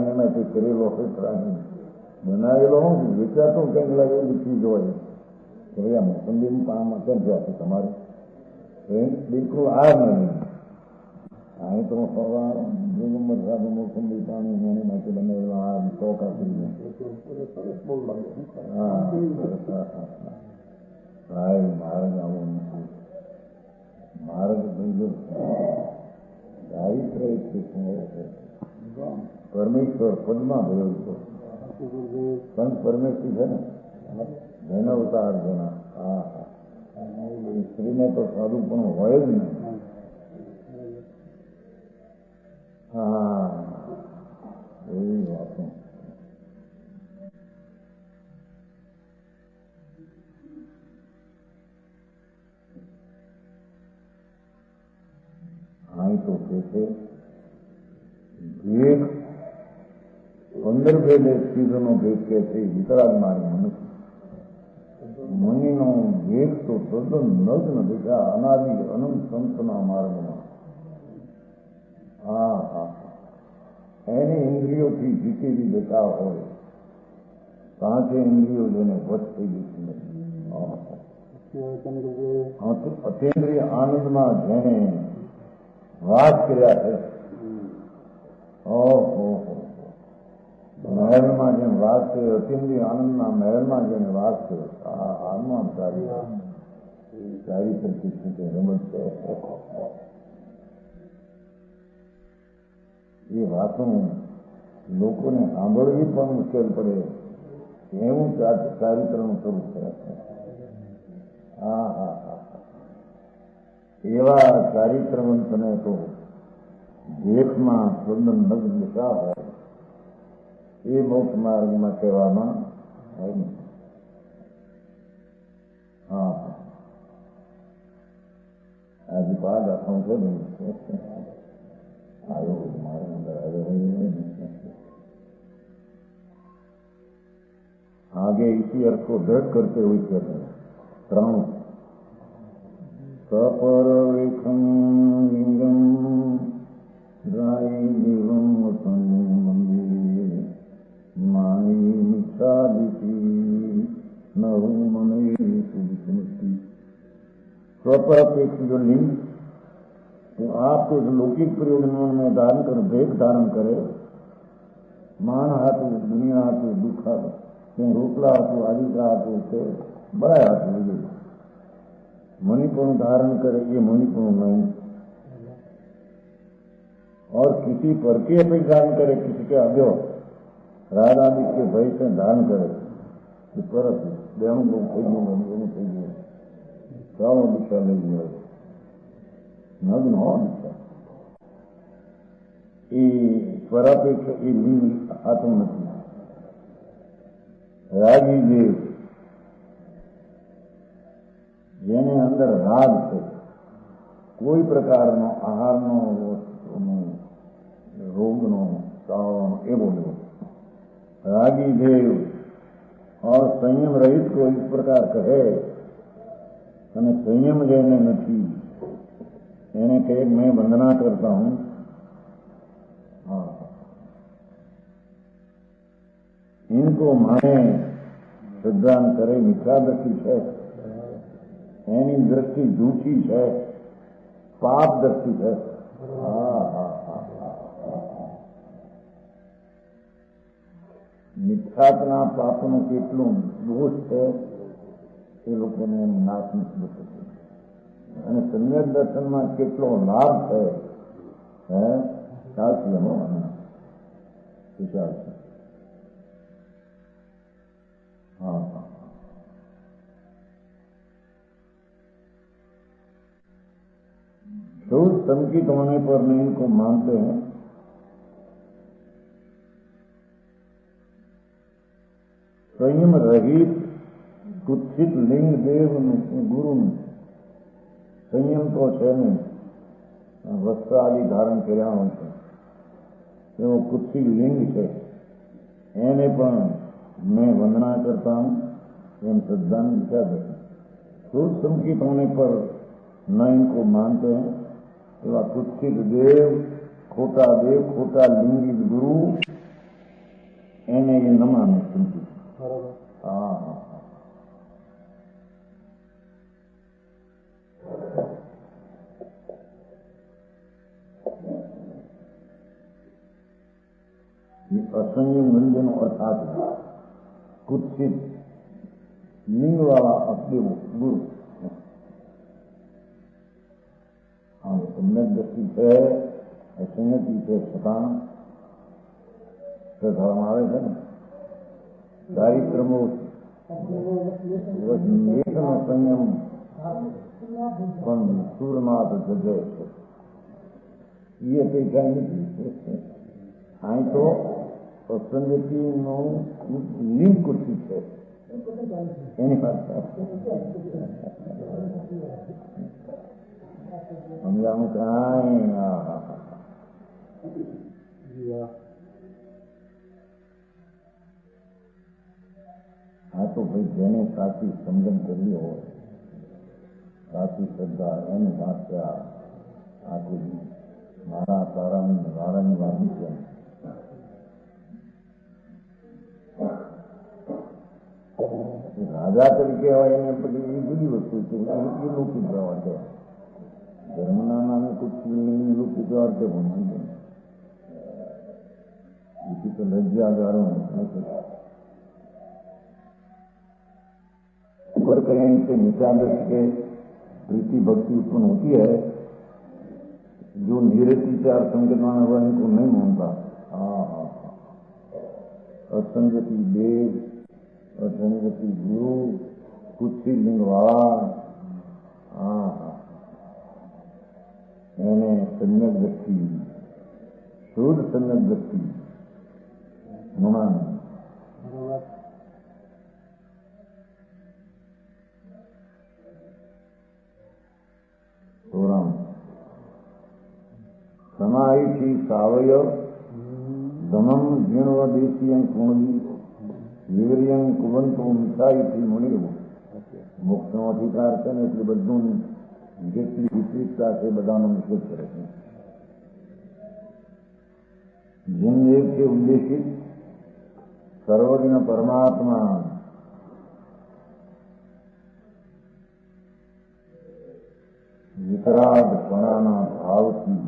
એને કોઈ કરેલો હોય બનાવેલો હું વિચારતો કંઈક લાગે એવી ચીજ હોય કે ભાઈ આ મોસંબી પાનમાં કેમ જવાશે તમારે બિલકુલ આ નહીં. અહીં તો ફરવા વરસાદ મોસંબી પાણી એને માટે બનાવેલો આ ચોકા કરી માર્ગ આવો નથી. માર્ગ બીજો ચારિત્ર પરમેશ્વર પદમાં ભરેલું છે. સંત પરમેશ્વર છે ને જેના અવતાર જેના. હા હા, સ્ત્રીને તો સારું પણ હોય જ નહીં. હા એવી વાતો. અહીં તો કે છે ભેદ 15 ભેદ ચીજોનો ભેદ કે છે વિતરાગ માર્ગ મનુષ્ય મુનિનો ભેદ તો તદ્દન નગ્ન દેખા અનાદિ અનંત સંતના માર્ગમાં. હા હા, એની ઇન્દ્રિયોથી જીતેલી દેખા હોય સાચે ઇન્દ્રિયો જેને વચ થઈ ગઈ છે. અતેન્દ્રિય આનંદમાં જેને વાત કર્યા છે. મહેલમાં જેમ વાત છે અતિન્દ્રિય આનંદના મહેલમાં જેને વાત છે આ હાલમાં સારી સરખી રમત છે. એ વાતો લોકોને સાંભળવી પણ મુશ્કેલ પડે એવું ચારિત્રનું સ્વરૂપ છે. હા હા હા, એવા ચારિત્રવંતને તો જેટમાં સ્વંદન નગ્ન દિશા હોય એ મોક્ષ માર્ગમાં કહેવામાં હોય ને. હા હા, આજે બાદ આપણું છે ને આવ્યો મારા અંદર આવ્યો आगे इसी अर्थ को दृढ़ करते हुए कहते हैं સપરવેખં લિંગમ રાય દેવમ મંદિર માય મિચ્છાદિતિ નહુ મને સુવિસ્મૃતિ। स्वपरापेक्ष जो लिंग तो आपको इस लौकिक प्रयोजनों में धारण कर भेद धारण करे, मान हाथों दुनिया हाथों दुखा कहीं रोकला हाथों आदि का हाथों के बड़ा हाथों ये मणिपुण धारण करे, ये मणिपुण नहीं। और किसी पर के अपेक्षा धारण करे, किसी के अभ्यो राजा के भय से धारण करे कि परत देणु को થઈ ગયું થઈ ગયું સાવ દિશા લઈ ગયો નગ્ન હો દિશા એ પરાપેક્ષ એ લિંગ આતું નથી। રાગી દેવ જેને અંદર રાગ છે, કોઈ પ્રકારનો આહારનો રોગનો સાવનો એવો લેવો रागी देव और संयम रहित को इस प्रकार कहे અને संयम જેને નથી એને કહે मैं वंदना करता हूं। हाँ, इनको माने श्रद्धान करे मिथ्या दृष्टि है, એની दृष्टि झूठी है, पाप दृष्टि है। મિથ્યાત્મના પાપનું કેટલું દોષ છે એ લોકોને નાશ નથી થતો અને સમ્યક દર્શનમાં કેટલો લાભ છે સાચી એનો વિચાર છે। हाँ हाँ शोध संकित होने पर नहीं इनको मानते हैं। संयम रहित कुत्सित लिंग देव गुरु संयम तो है नहीं, वस्त्र आदि धारण કર્યા હોય છે એવો કુત્સિત લિંગ છે, એને પણ मैं वंदना करता हूं एम श्रद्धा दिखा दे। शोध संकित होने पर न इनको मानते हैं एवं कुत्सित देव खोटा लिंगी गुरु एने ये न माने संकित। हाँ हाँ ये असंयम व्यंजन अर्थात कुत्सित लिंग वाला अदेव गुरु। हाँ सम्यक दृष्टि है, असंयति से छतां धर्म आवे है ना दारिद्र्य संयम પણ સૂરનાથ જજે એ અપેક્ષા નથી। અહીં તો અસંગતિનું લિંગ કુર્સી છે એની પાસે સમજાવું કાંઈ हाँ तो भाई जेने साची समझन करवी हो, साची श्रद्धा एनी वास्ते आ कोई मारा तारानी वारानी વાત નથી। રાજા તરીકે હોય એને પછી એ જુદી વસ્તુ છે, એ લૌકિક વ્યવહાર કહેવાય। ધર્મના નામે કુછ લૌકિક વ્યવહાર કહેવું નહીં, इसी तो लज्जा गारों ऊपर करें इनसे नीचा के प्रीति भक्ति उत्पन्न होती है। जो निरति चार संगठन हुआ इनको नहीं मानता। असंगति देव, असंगति गुरु, कुत्सी लिंग वाला मैंने सम्यक दृष्टि शुद्ध सम्यक दृष्टि नुमान सोराम समाहिति सावय दमम जीर्णवदेशीयं कुणवी વીર્યં કુવંતો મિથાઈથી મળી મોક્ષનો અધિકાર છે ને એટલે બધું જેટલી વિપરીતતા છે બધાનો નિષેધ કરે છે. જીનદેવથી ઉદ્દેશિત સર્વજ્ઞ પરમાત્મા વિતરાગપણાના ભાવથી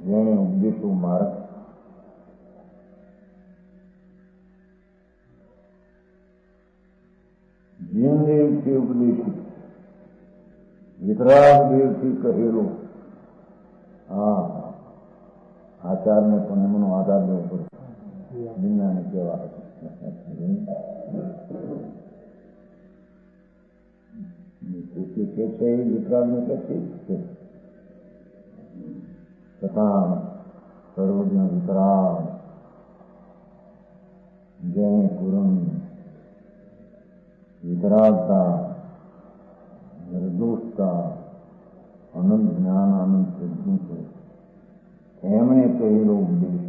જેણે ઉપદેશો માર્ગ જીનદેવથી ઉપદેશિત વિતરાગદેવથી કહેલો આચારને પણ એમનો આધાર લેવો પડે. દુનિયાને કેવા પોતે કે છે એ વિતરાગને કે છે છતાં સર્વજ્ઞ વિતરાગ જેને પૂરણ વિતરાગતા નિર્દોષતા અનંત જ્ઞાન આનંદ પ્રજ્ઞ છે એમણે કહેલો ઉપદેશ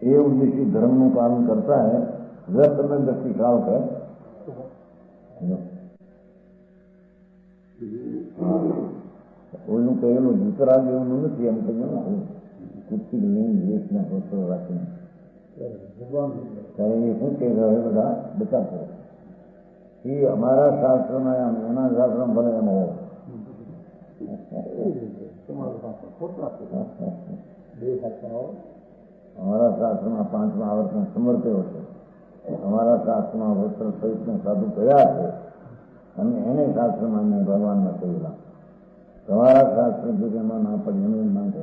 એ ઉપદેશી ધર્મનું પાલન કરતા है व्यर्थ में व्यक्ति काल है. કોઈનું કહેલું વિતરાગ એવું નથી એમ કહ્યું કુર્સી લઈને દેશના પત્રો રાખીને ત્યારે એ શું કહે બધા બચાવ કરો એ અમારા શાસ્ત્રમાં એના શાસ્ત્રમાં ભલે એમ હોય અમારા શાસ્ત્રમાં 5મા આવર્તન સમર્પ્યો છે. અમારા શાસ્ત્રમાં વસ્ત્ર સહિતને સાધુ કર્યા છે અને એને શાસ્ત્રમાં મેં ભગવાનમાં કહેલા. તમારા શાસ્ત્ર જો એમાં ના પડે એનું ના કરે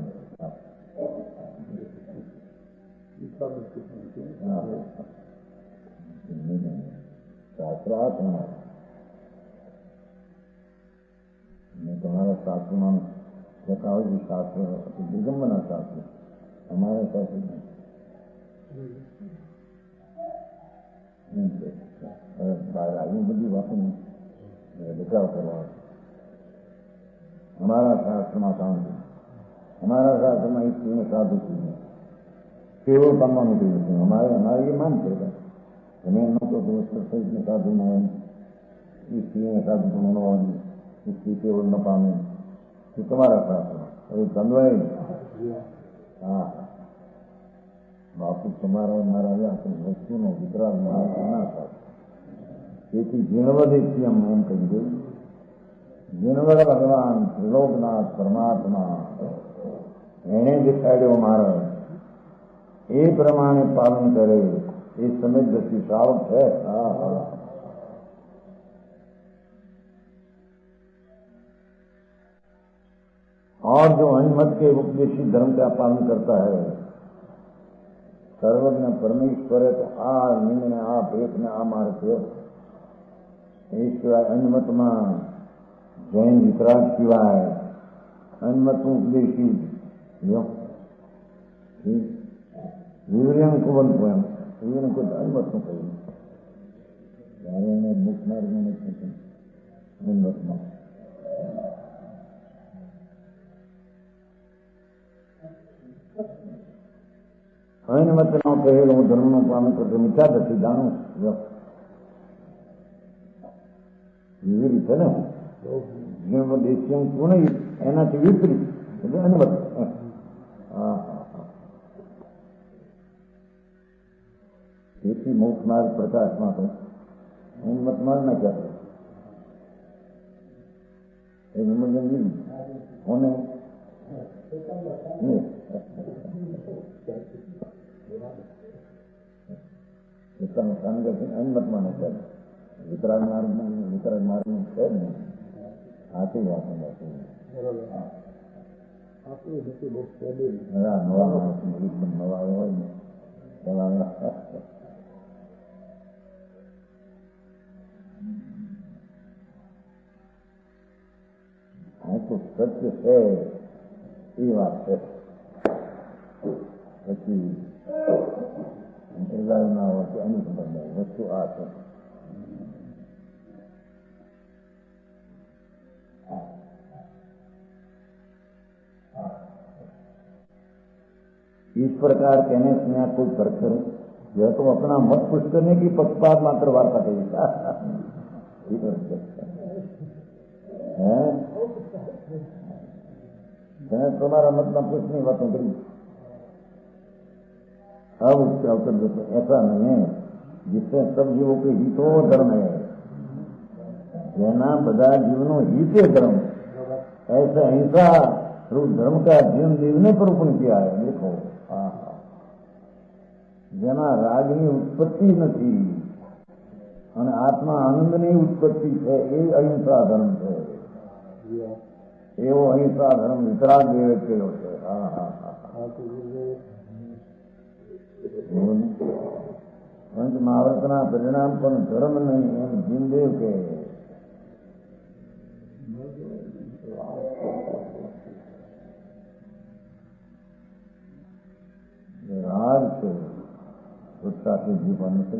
શાસ્ત્ર આ તમારા શાસ્ત્રમાં કહેતા હોય કે શાસ્ત્ર દિગંબરના શાસ્ત્ર અમારા શાસ્ત્ર આવી બધી વાતો બચાવ કરવા. અમારા શાસ્ત્રમાં શાંતિ અમારા શાસ્ત્રમાં એક સ્ત્રીને સાધુ થયું કેવો પામવાનું કહ્યું છે. અમારે એ માન છે તમે એમ નતો સહિતને સાધુ ન હોય એ સ્ત્રીને સાધુ પણ ન હોય એ સ્ત્રી કેવળ ન પામે એ તમારા શાસ્ત્રમાં હવે કન્વાય બાપુ તમારા મારા આપણી વસ્તુનો વિતરાગ માર્ગ ના થાય. તેથી જીણવદેશી એમ કહી દઉં જીણવદ ભગવાન ત્રિલોકનાથ પરમાત્મા એણે દેખાડ્યો માર્ગ એ પ્રમાણે પાલન કરે એ સમજદર્શી શ્રાવક है. और जो अनमत के उपदेशी धर्म का पालन करता है सर्वज्ञ परमेश्वर है तो आ निंद ने आ भेद ने आ मार्ग है. એ સિવાય અનમતમાં જૈન વિતરાગ સિવાય અનમતનું ઉપદેશી વિવરણ કુવન એમ વિવરણ કોઈ અનમતનું કહ્યું ત્યારે એને મુખ માર્ગમાં નથી અનમતમાં અનમતનો કહેલો હું ધર્મનું પાલન કરતો મિથ્યા નથી જાણું એવી રીતે ને દેશી કોને એનાથી વિપરીત એટલે અનમત. તેથી મોક્ષ માર્ગ પ્રકાશમાં તો અનમત માર્ગ ના કહેતો એ સમજણ નહીં કોને અનમતમાં ન કહેતો વિતરાગ માર્ગનું છે જ નહીં. આથી વાત નવા માણસ એકદમ નવા હોય ને આ તો સત્ય છે એ વાત છે. પછી ના હોય કે એની સંબંધ વસ્તુ આ છે. इस प्रकार कहने से मैं कोई फर्क करूं यह तो अपना मत पुष्ट करने की पक्षपात मात्र वार्ता कही है. मैंने तुम्हारा मतलब कुछ नहीं बातों करी। अब उसका उत्तर देते ऐसा नहीं है, जिससे सब जीवों के हितो धर्म है, જેના બધા જીવનો હિતે धर्म, ऐसा हिंसा रूप धर्म का जीवन देवने पर उपन किया है। देखो જેના રાગની ઉત્પત્તિ નથી અને આત્મા આનંદની ઉત્પત્તિ છે, એ અહિંસા ધર્મ છે। એવો અહિંસા ધર્મ વિતરાગ દેવે કર્યો છે। પંચ મહાવ્રતના પરિણામ પણ ધર્મ નહીં, એમ જીનદેવ કે રાગ છે ઉત્સાહથી જીવવાનું છે।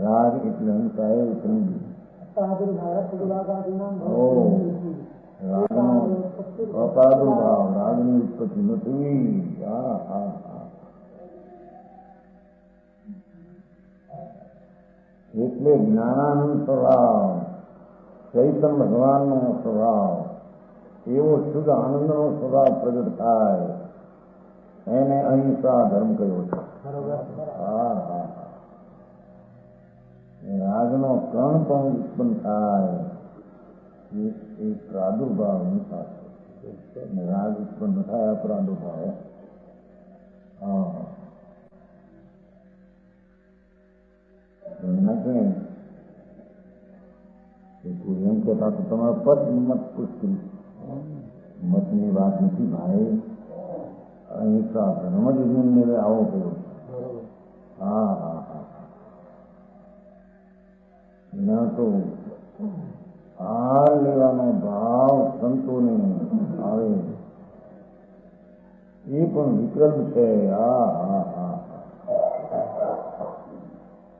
રાગ એટલે અહિંસા એ સમજી રાગનો અપ્રાદુર્ભાવ, રાગની ઉત્પત્તિ નથી। એટલે જ્ઞાનાનંદ સ્વભાવ, ચૈતન્ય ભગવાનનો સ્વભાવ, એવો શુદ્ધ આનંદનો સ્વભાવ પ્રગટ થાય, એને અહિંસા ધર્મ કહ્યો છે। રાગનો કણ પણ ઉત્પન્ન થાય એ પ્રાદુર્ભાવ અહિંસા છે। રાગ ઉત્પન્ન થાય અપ્રાદુર્ભાવ। એમ કહેતા તો તમારો પદ મત પુષ્ટિ મતની વાત નથી ભાઈ, અહિંસા ધર્મ જ જીવનને આવો કર્યો। ના તો આ લેવાનો ભાવ સંતોને આવે એ પણ વિકલ્પ છે।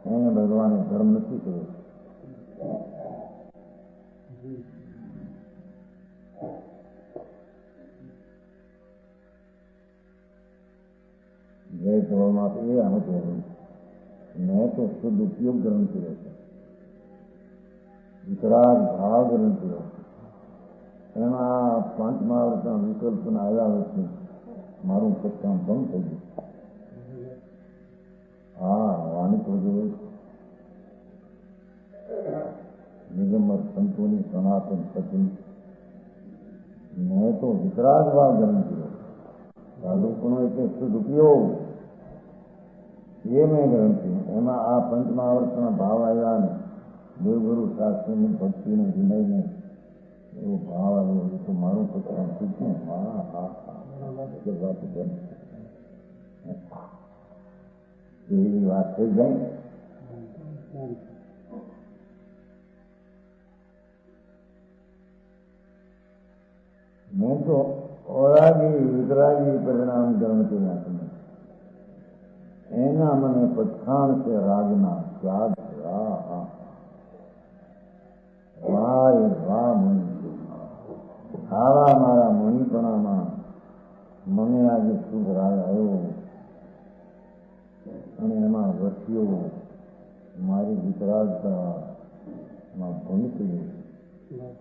એને ભગવાને ધર્મ નથી કર્યો। જય સભામાં એ આમ કહેવું, મેં તો શુદ્ધ ઉપયોગ ગ્રહણ કર્યો છે, વિતરાગ ભાવ ગ્રહણ કર્યો છે। એમાં પાંચ મહાવ્રતના વિકલ્પના આવ્યા વચ્ચે મારું સત્કામ ભંગ થઈ ગયું। વાણી તો જોઈએ નિગમર સંતોની સનાતન સચિન, મેં તો વિતરાગ ભાવ ગ્રહણ કર્યો। સાધુપણો એટલે શુદ્ધ ઉપયોગ એ મેં ગ્રહણ કર્યું। એમાં આ પંચ મહાવ્રતના ભાવ આવ્યા ને દેવગુરુ શાસ્ત્રની ભક્તિને વિનયને એવો ભાવ આવ્યો, એ તો મારું સત્કામ શીખ્યું। એવી વાત થઈ જાય। મેં તો ઓરાગી વિતરાગી પરિણામ ગ્રહણ કર્યા છે, એના મને પછાણ છે રાગના ત્યાગ। વાહ મુનિ, આવા મારા મુનિપણામાં મને આજે શુભ રાગ આવ્યો અને એમાં વસ્યો મારી વિતરાગતામાં ભંગ થયો,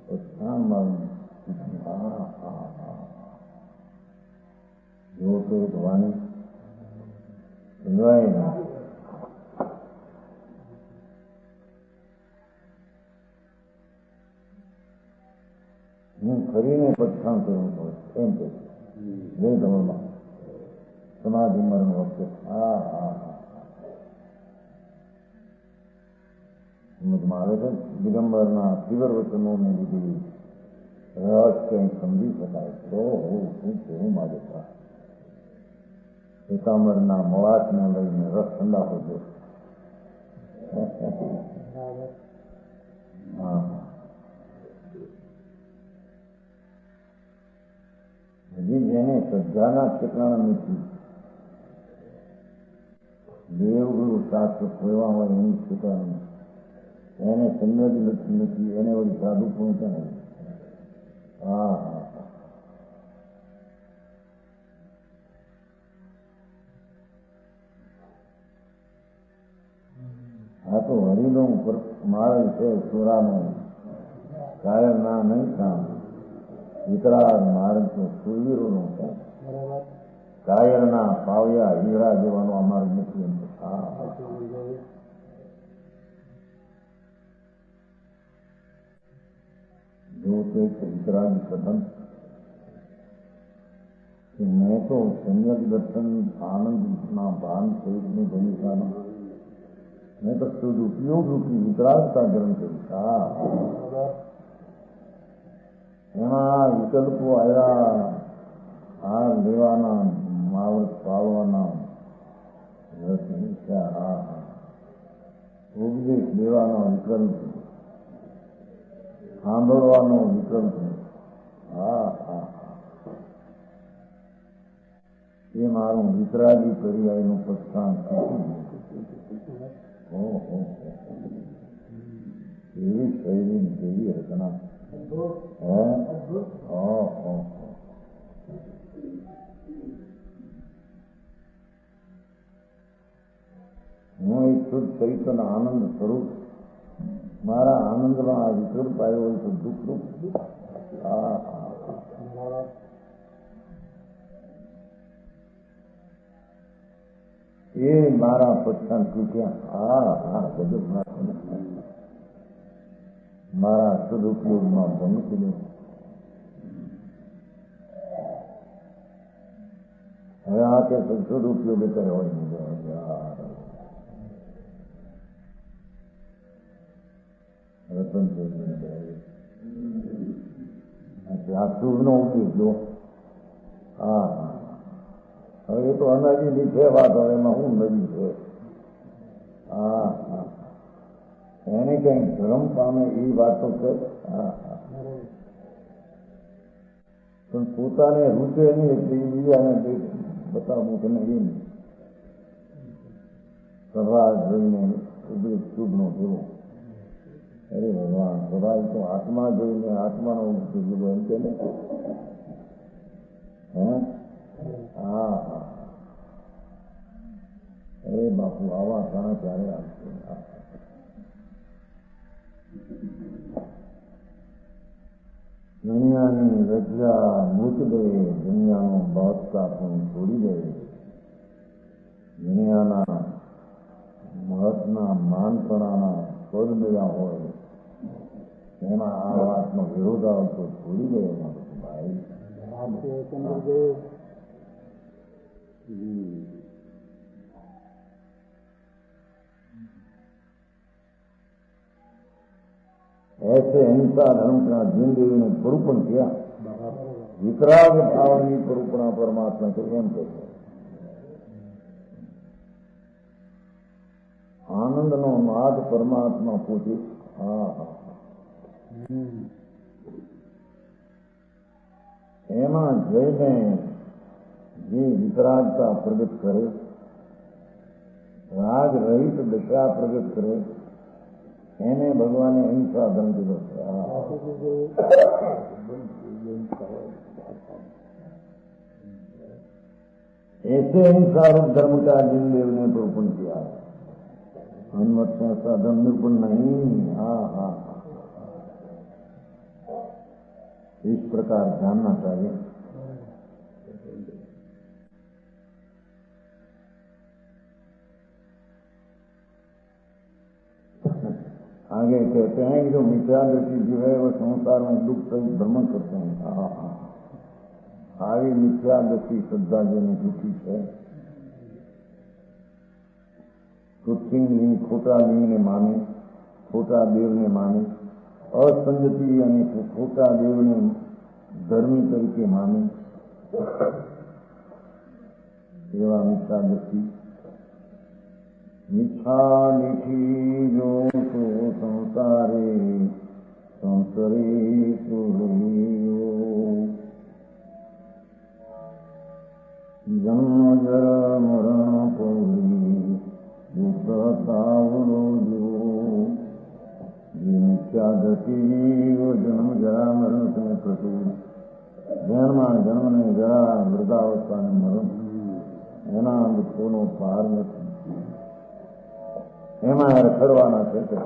પછાણ મારું। જો તો ભવાની સમજાય ના, હું ફરીને પછાણ કરવું પડે એમ કે જય ધમરમાં સમાધિ મરણ વખતે સમજમાં આવે છે। દિગંબરના તીવ્ર વચનોને લીધે રસ કંઈ સમજી શકાય તો હું કેવું માગે હતા। એકાંબરના મવાસને લઈને રસ ઠંડા થશે। હજી જેને શ્રદ્ધાના ઠેકાણા નથી, દેવગુરુ શાસ્ત્ર ખોલવા હોય એની ઠેકાણું, એને સંગત નથી, એને વળી સાધુ પહોંચે નહીં। આ તો હરિનો માર્ગ છે, સુરાનો કાયમ ના નહીં કામ। વિતરાગ માર્ગ તો સુરવીરોનો છે. કાયરના પાવ્યા હીરા જેવાનો આ માર્ગ નથી. એમ જો તે વિતરાગ કથન કે મેં તો સમ્યક દર્શન આનંદના ભાન સહિતની ભૂમિકાનો મેં તો શુદ્ધ ઉપયોગ રૂપી વિતરાગતા ગ્રહણ કરી. એમાં વિકલ્પો આવ્યા, આ લેવાના, માવત પાડવાના, ઉપદેશ દેવાનો વિકલ્પ, સાંભળવાનો વિકલ્પ. એ મારું વિતરાગી પર્યાયનું પ્રસ્થાન એવી શૈલી કેવી રચના. હું એક શુદ્ધ ચૈતન્ય આનંદ સ્વરૂપ, મારા આનંદમાં આ વિકલ્પ આવ્યો હોય તો દુઃખરૂપ. એ મારા પ્રસ્થાન તૂટ્યા. બધું મારા સદુપયોગમાં ભંગ થયો. હવે આ કે સદુપયોગ કરે હોય રતન આ શુભનો ઉપયોગ જો. હવે એ તો અનાજીની છે વાત. હવે એમાં શું નવી છે? એને કઈ ધર્મ પામે એ વાતો છે. પણ પોતાને રૂચે નહીં એટલે એ બીજાને બતાવવું કે નહીં. સભા જોઈને શુભનો જોવો. અરે ભગવાન, સભા તો આત્મા જોઈને આત્માનો જુદો એમ કે નહીં. અરે બાપુ, આવા ઘણા ક્યારે આવશે? દુનિયાની રજા મૂક દે, દુનિયાનો બાદશાહ પણ છોડી દે. દુનિયાના મહત્વના માનપણાના પદ મળ્યા હોય એમાં આ વાતનો વિરોધ આવતો છોડી દે. ભાઈ ऐसे अहिंसा धर्म का जिंदगी ने स्वरूपण किया. वितराग भावनी स्वरूपणा परमात्मा को एम कहते. आनंद नो नाद परमात्मा पूछे. એમાં જઈને જે વિતરાગતા પ્રગટ કરે, રાગ રહિત દશા પ્રગટ કરે, એને ભગવાને અહિંસા ધર્મ કીધો છે. ऐसे अहिंसा रूप धर्म का जिनदेव ने निरूपण किया. हनुमत से ऐसा धर्म निरूपण नहीं. इस प्रकार जानना चाहिए. आगे कहते हैं कि जो मिथ्या दृष्टि जो है वो संसार में दुख सहित भ्रमण करते हैं. આવી મિથ્યા દૃષ્ટિ શ્રદ્ધા જેની દુઃખી છે, કૃત્રિમ લિંગ, ખોટા લિંગને માને, ખોટા દેવને માને, અસંગતિ અને ખોટા દેવને ધર્મી તરીકે માને, એવા મિથ્યા દૃષ્ટિ. મીઠા મીઠી જો તો સંસારે સંસરે સુરૈયો. જન્મ જરા મરણ પૌરી દુઃખતાવડો જો. જે મિથ્યા દૃષ્ટિ જન્મ જરા મરણ તમે પ્રસૂર, જન્મમાં જન્મને જરા વૃદ્ધાવસ્થાને મરણ, એના દુઃખોનો પાર નથી. એમાં રખડવાના છે કે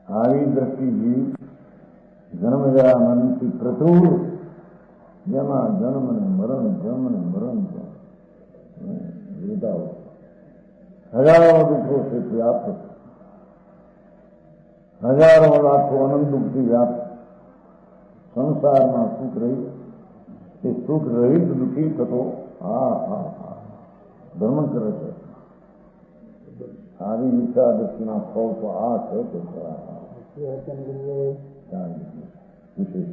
આવી આવી દ્રષ્ટિ જીવ જન્મ જરા મનથી પ્રચુર, જેમાં જન્મ ને મરણ વિદાઓ હજારો દુઃખો છે વ્યાપ્ત, હજારો લાખો અનંત દુઃખથી વ્યાપ્ત સંસારમાં સુખ રહી, એ સુખ રહિત દુઃખી થતો ધર્મ કરે છે. આવી ઈચ્છા દ્રષ્ટિના ફળ તો આ છે કે વિશેષ